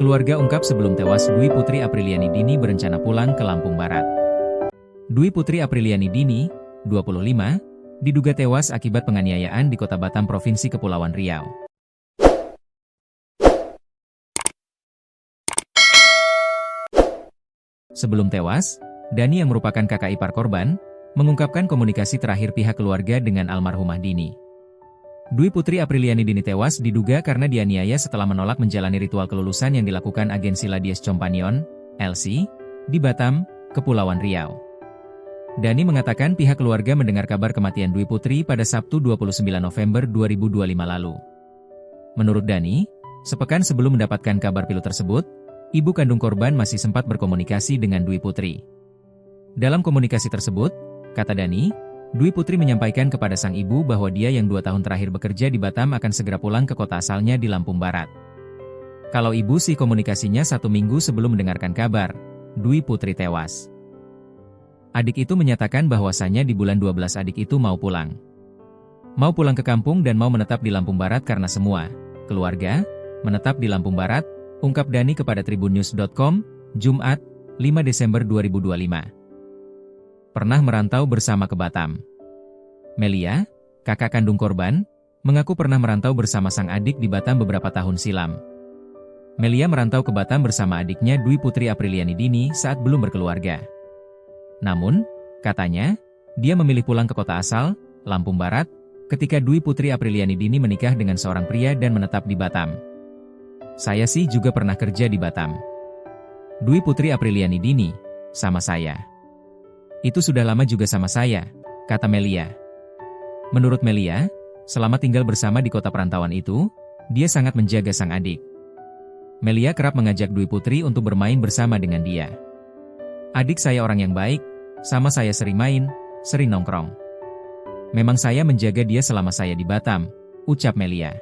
Keluarga ungkap sebelum tewas Dwi Putri Apriliani Dini berencana pulang ke Lampung Barat. Dwi Putri Apriliani Dini, 25, diduga tewas akibat penganiayaan di Kota Batam, Provinsi Kepulauan Riau. Sebelum tewas, Dani yang merupakan kakak ipar korban, mengungkapkan komunikasi terakhir pihak keluarga dengan almarhumah Dini. Dwi Putri Apriliani Dini tewas diduga karena dianiaya setelah menolak menjalani ritual kelulusan yang dilakukan agensi Ladies Companion, LC, di Batam, Kepulauan Riau. Dani mengatakan pihak keluarga mendengar kabar kematian Dwi Putri pada Sabtu 29 November 2025 lalu. Menurut Dani, sepekan sebelum mendapatkan kabar pilu tersebut, ibu kandung korban masih sempat berkomunikasi dengan Dwi Putri. Dalam komunikasi tersebut, kata Dani, Dwi Putri menyampaikan kepada sang ibu bahwa dia yang 2 tahun terakhir bekerja di Batam akan segera pulang ke kota asalnya di Lampung Barat. Kalau ibu sih komunikasinya 1 minggu sebelum mendengarkan kabar, Dwi Putri tewas. Adik itu menyatakan bahwasannya di bulan 12 adik itu mau pulang. Mau pulang ke kampung dan mau menetap di Lampung Barat karena semua keluarga menetap di Lampung Barat, ungkap Dani kepada tribunnews.com, Jumat, 5 Desember 2025. Pernah merantau bersama ke Batam. Melia, kakak kandung korban, mengaku pernah merantau bersama sang adik di Batam beberapa tahun silam. Melia merantau ke Batam bersama adiknya Dwi Putri Apriliani Dini saat belum berkeluarga. Namun, katanya, dia memilih pulang ke kota asal, Lampung Barat, ketika Dwi Putri Apriliani Dini menikah dengan seorang pria dan menetap di Batam. Saya sih juga pernah kerja di Batam. Dwi Putri Apriliani Dini, sama saya. Itu sudah lama juga sama saya, kata Melia. Menurut Melia, selama tinggal bersama di kota perantauan itu, dia sangat menjaga sang adik. Melia kerap mengajak Dwi Putri untuk bermain bersama dengan dia. Adik saya orang yang baik, sama saya sering main, sering nongkrong. Memang saya menjaga dia selama saya di Batam, ucap Melia.